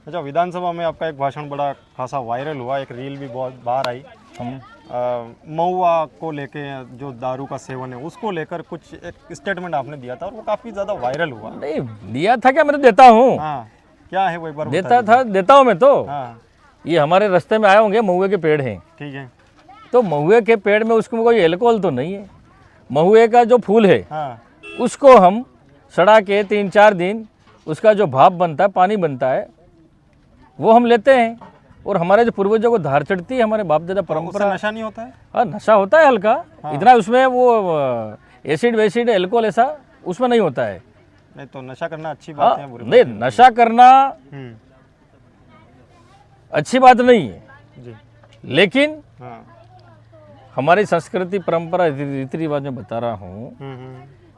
अच्छा, विधानसभा में आपका एक भाषण बड़ा खासा वायरल हुआ, एक रील भी बहुत बाहर आई। महुआ को लेके जो दारू का सेवन है उसको लेकर कुछ एक स्टेटमेंट आपने दिया था और वो काफी ज्यादा वायरल हुआ। नहीं दिया था क्या, मैं तो देता हूँ। हाँ, क्या है वो एक बार देता था, देता हूँ मैं तो। हाँ, ये हमारे रास्ते में आए होंगे, महुए के पेड़ हैं, ठीक है। तो महुए के पेड़ में उसमें कोई एल्कोहल तो नहीं है। महुए का जो फूल है हाँ, उसको हम सड़ा के 3-4 दिन उसका जो भाप बनता है, पानी बनता है, वो हम लेते हैं और हमारे जो पूर्वजों को धार चढ़ती है, हमारे बाप दादा परंपरा। उससे नशा नहीं होता है? हाँ, नशा होता है हल्का। इतना उसमें वो एसिड वेसिड एल्कोहल ऐसा उसमें नहीं होता है। नहीं तो नशा करना अच्छी बात है, बुरी नहीं, नशा करना अच्छी बात नहीं है जी। लेकिन हाँ, हमारी संस्कृति परंपरा रीति रिवाज में बता रहा हूँ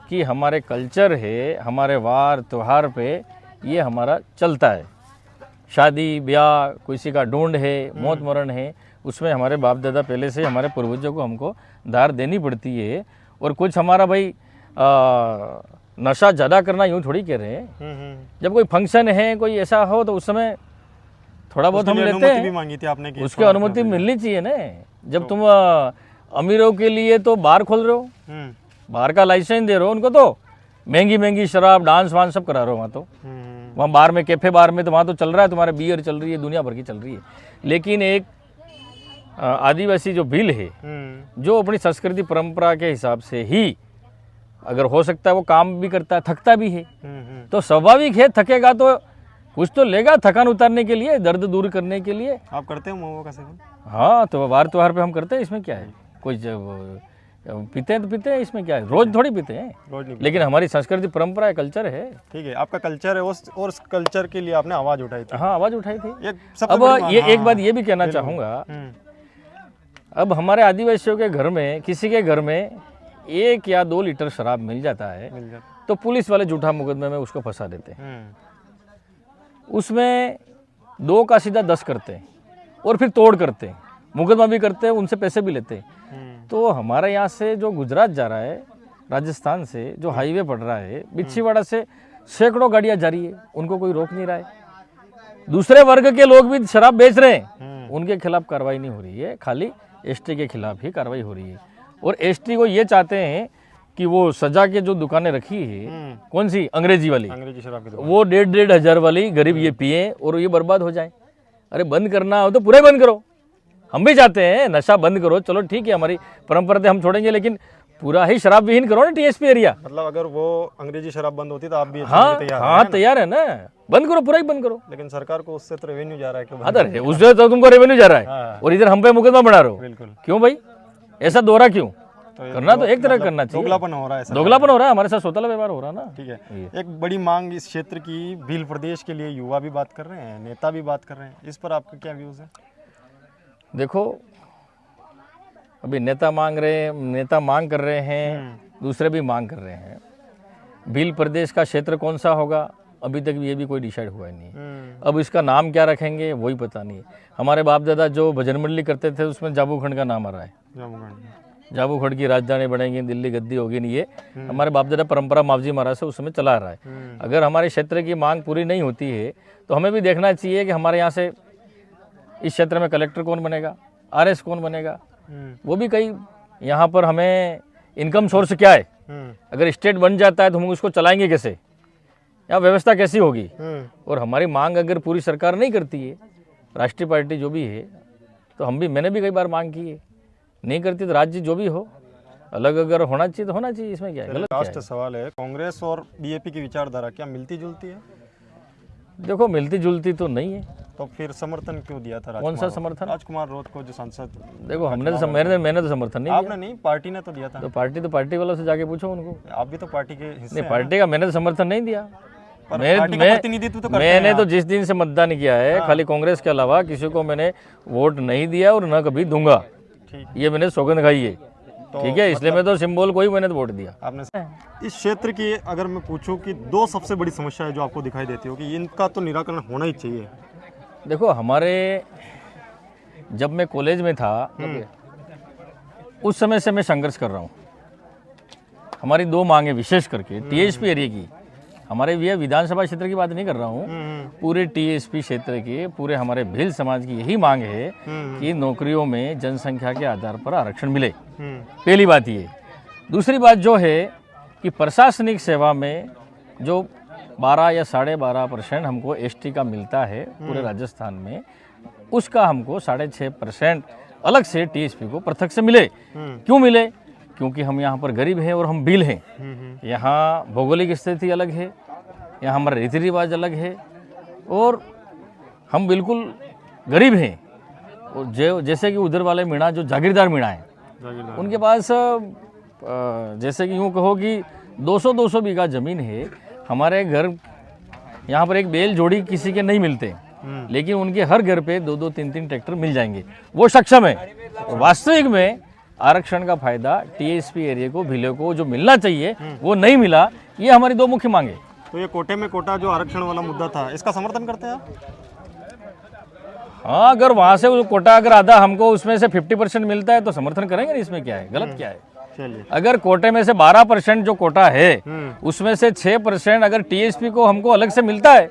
कि हमारे कल्चर है, हमारे वार त्योहार पे ये हमारा चलता है। शादी ब्याह, किसी का ढूंढ है, मौत मरण है, उसमें हमारे बाप दादा पहले से हमारे पूर्वजों को हमको धार देनी पड़ती है। और कुछ हमारा भाई नशा ज़्यादा करना यूँ थोड़ी कह रहे हैं। जब कोई फंक्शन है, कोई ऐसा हो तो उस समय थोड़ा बहुत हम लेते हैं। भी मांगी थी आपने कि उसकी अनुमति मिलनी चाहिए ना। जब तुम अमीरों के लिए तो बार खोल रहे हो, बार का लाइसेंस दे रहे हो उनको, तो महंगी महंगी शराब डांस वांस सब करा रहे हो वहाँ। तो वहाँ बार में, कैफे बार में तो वहाँ तो चल रहा है, तुम्हारे बियर चल रही है, दुनिया भर की चल रही है। लेकिन एक आदिवासी जो भील है, जो अपनी संस्कृति परंपरा के हिसाब से ही अगर हो सकता है वो काम भी करता है, थकता भी है, तो स्वाभाविक है थकेगा तो कुछ तो लेगा थकान उतारने के लिए, दर्द दूर करने के लिए। आप करते हो महुआ का सेवन? हाँ, तो वार त्योहार पे हम करते हैं, इसमें क्या है। कोई जब पीते हैं तो पीते हैं, इसमें क्या है, रोज थोड़ी पीते हैं, रोज नहीं। लेकिन हमारी संस्कृति परंपरा है, कल्चर है। ठीक है, आपका कल्चर है, उस कल्चर के लिए आपने आवाज उठाई थी। हाँ, आवाज उठाई थी। अब ये एक बात ये भी कहना चाहूँगा, अब हमारे आदिवासियों के घर में, किसी के घर में 1 या 2 लीटर शराब मिल जाता है तो पुलिस वाले झूठा मुकदमे में उसको फंसा देते हैं। उसमें 2 का सीधा 10 करते हैं और फिर तोड़ करते हैं, मुकदमा भी करते हैं, उनसे पैसे भी लेते हैं। तो हमारे यहाँ से जो गुजरात जा रहा है, राजस्थान से जो हाईवे पड़ रहा है, बिच्छीवाड़ा से सैकड़ों गाड़ियाँ जा रही है, उनको कोई रोक नहीं रहा है। दूसरे वर्ग के लोग भी शराब बेच रहे हैं, उनके खिलाफ कार्रवाई नहीं हो रही है, खाली एसटी के खिलाफ ही कार्रवाई हो रही है। और एसटी को ये चाहते हैं कि वो सजा के जो दुकानें रखी है, कौन सी अंग्रेजी वाली, अंग्रेजी शराब की दुकान, वो 1.5 हज़ार वाली गरीब ये पिए और ये बर्बाद हो जाए। अरे बंद करना हो तो पूरा बंद करो। हम भी चाहते हैं नशा बंद करो, चलो ठीक है, हमारी परंपरा से हम छोड़ेंगे, लेकिन पूरा ही शराब विहीन करो ना टीएसपी एरिया। मतलब अगर वो अंग्रेजी शराब बंद होती तो आप भी तैयार है ना, बंद करो, पूरा ही बंद करो। लेकिन सरकार को उससे तो रेवेन्यू जा रहा है। क्यों? उससे तो तुमको रेवेन्यू जा रहा है और इधर हम पे मुकदमा बना रहे हो। बिल्कुल। क्यों भाई, ऐसा दोहरा क्यों करना? तो एक तरह करना चाहिए। दोगलापन हो रहा है, दोगलापन हो रहा है, हमारे साथ सोतला व्यवहार हो रहा है ना। ठीक है, एक बड़ी मांग इस क्षेत्र की भील प्रदेश के लिए युवा भी बात कर रहे हैं, नेता भी बात कर रहे हैं, इस पर आपके क्या व्यूज है? देखो, अभी नेता मांग कर रहे हैं, दूसरे भी मांग कर रहे हैं। भील प्रदेश का क्षेत्र कौन सा होगा अभी तक ये भी कोई डिसाइड हुआ नहीं। अब इसका नाम क्या रखेंगे वही पता नहीं। हमारे बाप दादा जो भजन मंडली करते थे उसमें जाबूखंड का नाम आ रहा है। जाबूखंड की राजधानी बनेगी, दिल्ली गद्दी होगी नहीं, ये हमारे बाप दादा परंपरा मावजी महाराज से उस समय चला आ रहा है। अगर हमारे क्षेत्र की मांग पूरी नहीं होती है तो हमें भी देखना चाहिए कि हमारे यहाँ से इस क्षेत्र में कलेक्टर कौन बनेगा, आरएस कौन बनेगा, वो भी कई यहाँ पर हमें इनकम सोर्स क्या है। अगर स्टेट बन जाता है तो हम उसको चलाएंगे कैसे, या व्यवस्था कैसी होगी। और हमारी मांग अगर पूरी सरकार नहीं करती है, राष्ट्रीय पार्टी जो भी है, तो मैंने भी कई बार मांग की है, नहीं करती तो राज्य जो भी हो अलग अगर होना चाहिए तो होना चाहिए, इसमें क्या है, गलत लास्ट सवाल है, कांग्रेस और बीजेपी की विचारधारा क्या मिलती जुलती है? देखो, मिलती जुलती तो नहीं है, तो फिर समर्थन क्यों दिया था? कौन सा समर्थन? राजकुमार रोत को जो सांसद। देखो, मैंने तो समर्थन नहीं, आपने नहीं, पार्टी ने तो दिया था। तो पार्टी वालों से जाके पूछो उनको। आप भी तो पार्टी के हिस्से नहीं, पार्टी का मैंने तो समर्थन नहीं दिया। मैंने तो जिस दिन से मतदान किया है, खाली कांग्रेस के अलावा किसी को मैंने वोट नहीं दिया और न कभी दूंगा, ये मैंने सौगंध खाई है। ठीक है, इसलिए मैं तो सिंबल को ही मैंने तो वोट दिया। आपने इस क्षेत्र की अगर मैं पूछूं कि 2 सबसे बड़ी समस्या है जो आपको दिखाई देती हो कि इनका तो निराकरण होना ही चाहिए। देखो, हमारे जब मैं कॉलेज में था उस समय से मैं संघर्ष कर रहा हूँ। हमारी 2 मांगे विशेष करके टीएसपी एरिया की, हमारे ये विधानसभा क्षेत्र की बात नहीं कर रहा हूँ, पूरे टीएसपी क्षेत्र के पूरे हमारे भील समाज की यही मांग है कि नौकरियों में जनसंख्या के आधार पर आरक्षण मिले। पहली बात ये। दूसरी बात जो है कि प्रशासनिक सेवा में जो 12 या 12.5% हमको एसटी का मिलता है पूरे राजस्थान में, उसका हमको 6.5% अलग से टीएसपी को पृथक से मिले। क्यों मिले? क्योंकि हम यहाँ पर गरीब हैं और हम भील हैं। यहाँ भौगोलिक स्थिति अलग है, यहाँ हमारा रीति रिवाज अलग है और हम बिल्कुल गरीब हैं। और जो जैसे कि उधर वाले मीणा जो जागीरदार मीणा है, उनके पास जैसे कि यूँ कहो कि 200 बीघा ज़मीन है। हमारे घर यहाँ पर एक बैल जोड़ी किसी के नहीं मिलते, लेकिन उनके हर घर पे 2-2, 3-3 ट्रैक्टर मिल जाएंगे। वो सक्षम है। वास्तविक में आरक्षण का फायदा टीएसपी एरिया को, भीलों को जो मिलना चाहिए वो नहीं मिला। ये हमारी दो मुख्य मांगे। तो ये कोटे में कोटा जो आरक्षण वाला मुद्दा था, इसका समर्थन करते हैं आप? हाँ, अगर वहाँ से वो कोटा अगर आधा हमको उसमें से 50% मिलता है तो समर्थन करेंगे। इसमें क्या है, गलत क्या है? चलिए, अगर कोटे में से 12% जो कोटा है उसमें से 6% अगर टीएसपी को हमको अलग से मिलता है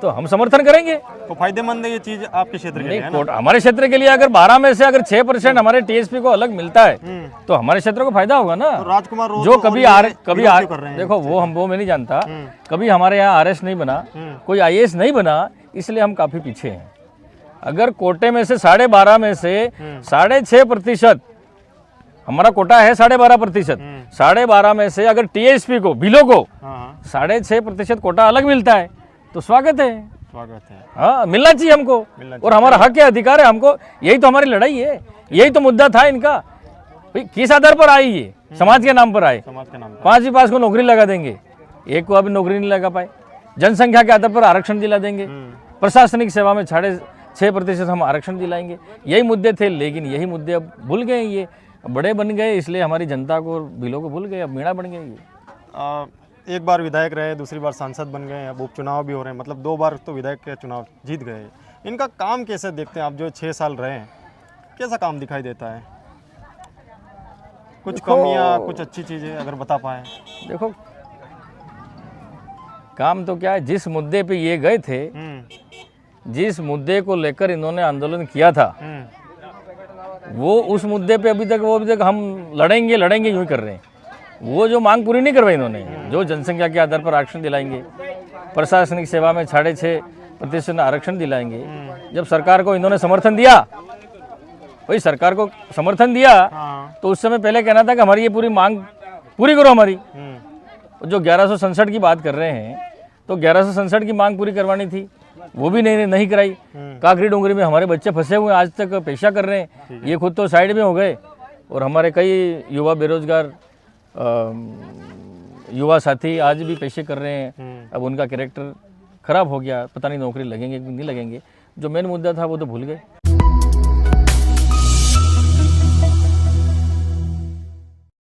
तो हम समर्थन करेंगे। तो फायदेमंद है ये चीज आपके क्षेत्र के लिए, है ना? हमारे क्षेत्र के लिए अगर 12 में से अगर 6% हमारे टीएसपी को अलग मिलता है तो हमारे क्षेत्र को फायदा होगा ना। तो राजकुमार रोज जो तो कभी कर रहे हैं। देखो वो मैं नहीं जानता, कभी हमारे यहाँ आरएस नहीं बना, कोई आईएएस नहीं बना, इसलिए हम काफी पीछे हैं। अगर कोटे में से 12.5 में से 6.5% हमारा कोटा है, 12.5%, 12.5 में से अगर टीएसपी को, भीलों को 6.5% कोटा अलग मिलता है तो स्वागत है। स्वागत है। हाँ, मिलना चाहिए हमको। और हमारा हक है, अधिकार है हमको। यही तो हमारी लड़ाई है, यही तो मुद्दा था इनका। भाई किस आधार पर आई ये? समाज के नाम पर आए। समाज के नाम पर 5 ही पास को नौकरी लगा देंगे, एक को अभी नौकरी नहीं लगा पाए। जनसंख्या के आधार पर आरक्षण दिला देंगे, प्रशासनिक सेवा में 6.5% हम आरक्षण दिलाएंगे। यही मुद्दे थे, लेकिन यही मुद्दे अब भूल गए, ये बड़े बन गए, इसलिए हमारी जनता को और भीलों को भूल गए। अब मीणा बन गए ये। एक बार विधायक रहे, दूसरी बार सांसद बन गए, अब उपचुनाव भी हो रहे हैं, मतलब 2 बार तो विधायक के चुनाव जीत गए। इनका काम कैसे देखते हैं आप, जो 6 साल रहे हैं? कैसा काम दिखाई देता है? कुछ कमियां, कुछ अच्छी चीज़ें अगर बता पाए। देखो, काम तो क्या है, जिस मुद्दे पे ये गए थे, जिस मुद्दे को लेकर इन्होंने आंदोलन किया था, वो उस मुद्दे पे अभी तक हम लड़ेंगे यूं ही कर रहे हैं। वो जो मांग पूरी नहीं करवाई इन्होंने, जो जनसंख्या के आधार पर आरक्षण दिलाएंगे, प्रशासनिक सेवा में 6.5% आरक्षण दिलाएंगे। जब सरकार को इन्होंने समर्थन दिया, भाई सरकार को समर्थन दिया, तो उस समय पहले कहना था कि हमारी ये पूरी मांग पूरी करो हमारी। जो 1167 की बात कर रहे हैं, तो 1167 की मांग पूरी करवानी थी, वो भी नहीं कराई। काकरी डोंगरी में हमारे बच्चे फंसे हुए हैं, आज तक पेशा कर रहे हैं। ये खुद तो साइड में हो गए और हमारे कई युवा बेरोजगार युवा साथी आज भी पेशे कर रहे हैं। अब उनका कैरेक्टर खराब हो गया, पता नहीं नौकरी लगेंगे कि नहीं लगेंगे। जो मेन मुद्दा था वो तो भूल गए।